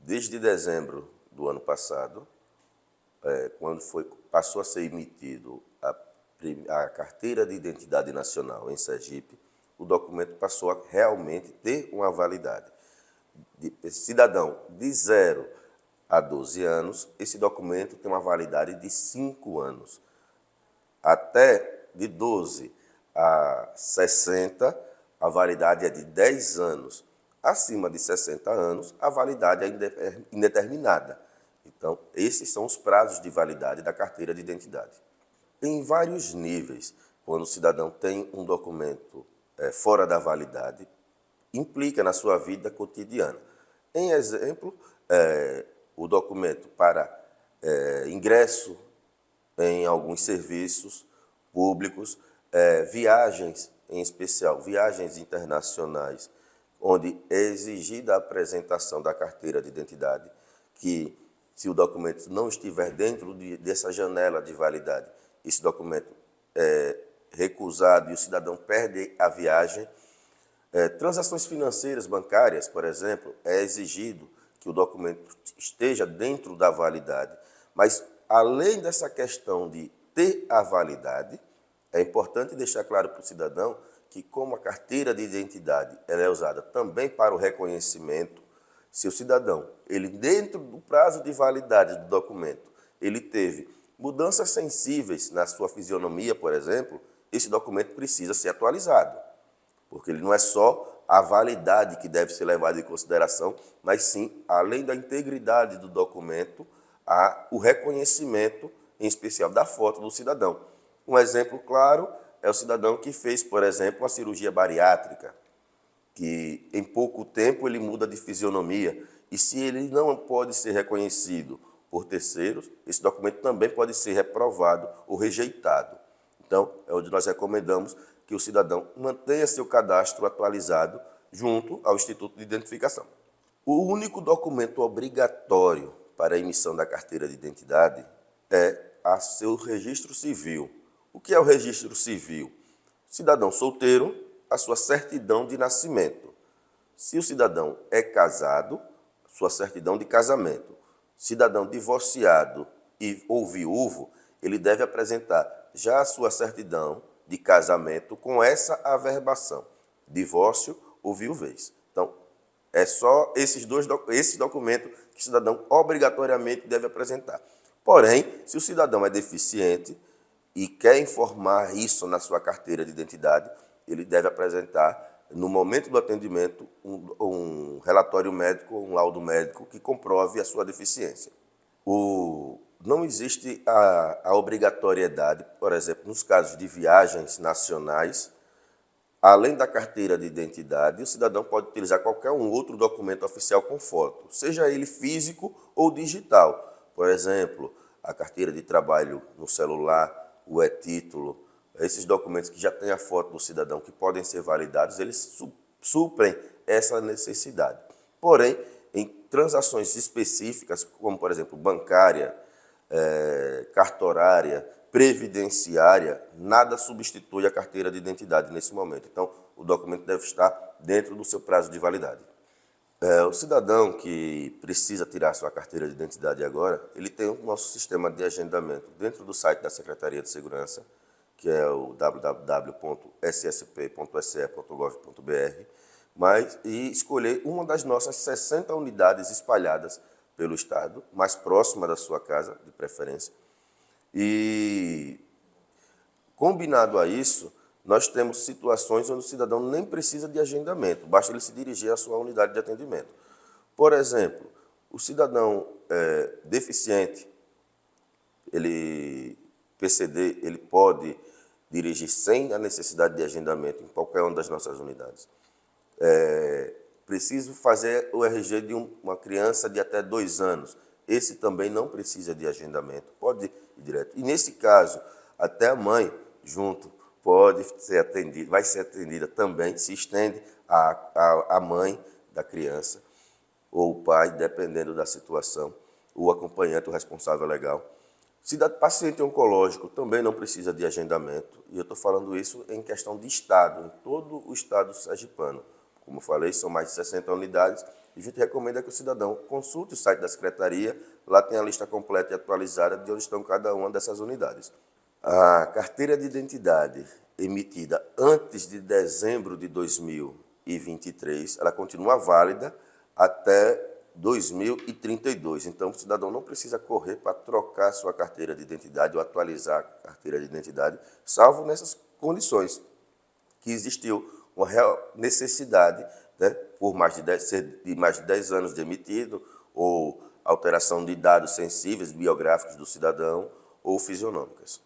Desde dezembro do ano passado, quando passou a ser emitido a carteira de identidade nacional em Sergipe, o documento passou a realmente ter uma validade. Cidadão de 0 a 12 anos, esse documento tem uma validade de 5 anos. Até de 12 a 60, a validade é de 10 anos. Acima de 60 anos, a validade é indeterminada. Então, esses são os prazos de validade da carteira de identidade. Em vários níveis, quando o cidadão tem um documento fora da validade, implica na sua vida cotidiana. Em exemplo, o documento para ingresso em alguns serviços públicos, viagens, em especial viagens internacionais, onde é exigida a apresentação da carteira de identidade, que se o documento não estiver dentro dessa janela de validade, esse documento é recusado e o cidadão perde a viagem. Transações financeiras bancárias, por exemplo, é exigido que o documento esteja dentro da validade, mas além dessa questão de ter a validade, é importante deixar claro para o cidadão que, como a carteira de identidade ela é usada também para o reconhecimento, se o cidadão, ele dentro do prazo de validade do documento, ele teve mudanças sensíveis na sua fisionomia, por exemplo, esse documento precisa ser atualizado, porque ele não é só a validade que deve ser levada em consideração, mas sim, além da integridade do documento, o reconhecimento, em especial da foto do cidadão. Um exemplo claro é o cidadão que fez, por exemplo, uma cirurgia bariátrica, que em pouco tempo ele muda de fisionomia, e se ele não pode ser reconhecido por terceiros, esse documento também pode ser reprovado ou rejeitado. Então, é onde nós recomendamos que o cidadão mantenha seu cadastro atualizado junto ao Instituto de Identificação. O único documento obrigatório para a emissão da carteira de identidade é seu registro civil. O que é o registro civil? Cidadão solteiro, a sua certidão de nascimento. Se o cidadão é casado, sua certidão de casamento. Cidadão divorciado ou viúvo, ele deve apresentar já a sua certidão de casamento com essa averbação, divórcio ou viuvez. Então, é só esse documento que o cidadão obrigatoriamente deve apresentar. Porém, se o cidadão é deficiente e quer informar isso na sua carteira de identidade, ele deve apresentar, no momento do atendimento, um relatório médico, um laudo médico que comprove a sua deficiência. Não existe a obrigatoriedade, por exemplo, nos casos de viagens nacionais, além da carteira de identidade, o cidadão pode utilizar qualquer outro documento oficial com foto, seja ele físico ou digital. Por exemplo, a carteira de trabalho no celular, o e-título, esses documentos que já têm a foto do cidadão, que podem ser validados, eles suprem essa necessidade. Porém, em transações específicas, como, por exemplo, bancária, cartorária, previdenciária, nada substitui a carteira de identidade nesse momento. Então, o documento deve estar dentro do seu prazo de validade. O cidadão que precisa tirar sua carteira de identidade agora, ele tem o nosso sistema de agendamento dentro do site da Secretaria de Segurança, que é o www.ssp.se.gov.br, e escolher uma das nossas 60 unidades espalhadas pelo Estado, mais próxima da sua casa, de preferência. E, combinado a isso, nós temos situações onde o cidadão nem precisa de agendamento, basta ele se dirigir à sua unidade de atendimento. Por exemplo, o cidadão deficiente, PCD, ele pode dirigir sem a necessidade de agendamento em qualquer uma das nossas unidades. Preciso fazer o RG de uma criança de até 2 anos. Esse também não precisa de agendamento, pode ir direto. E nesse caso, até a mãe, junto, pode ser atendida, vai ser atendida também, se estende à mãe da criança, ou o pai, dependendo da situação, o acompanhante, o responsável legal. Se da paciente oncológico também não precisa de agendamento, e eu estou falando isso em questão de estado, em todo o estado sergipano. Como eu falei, são mais de 60 unidades, a gente recomenda que o cidadão consulte o site da Secretaria, lá tem a lista completa e atualizada de onde estão cada uma dessas unidades. A carteira de identidade emitida antes de dezembro de 2023, ela continua válida até 2032. Então, o cidadão não precisa correr para trocar sua carteira de identidade ou atualizar a carteira de identidade, salvo nessas condições que existiu uma real necessidade, né, por mais de 10 anos de emitido, ou alteração de dados sensíveis, biográficos do cidadão ou fisionômicas.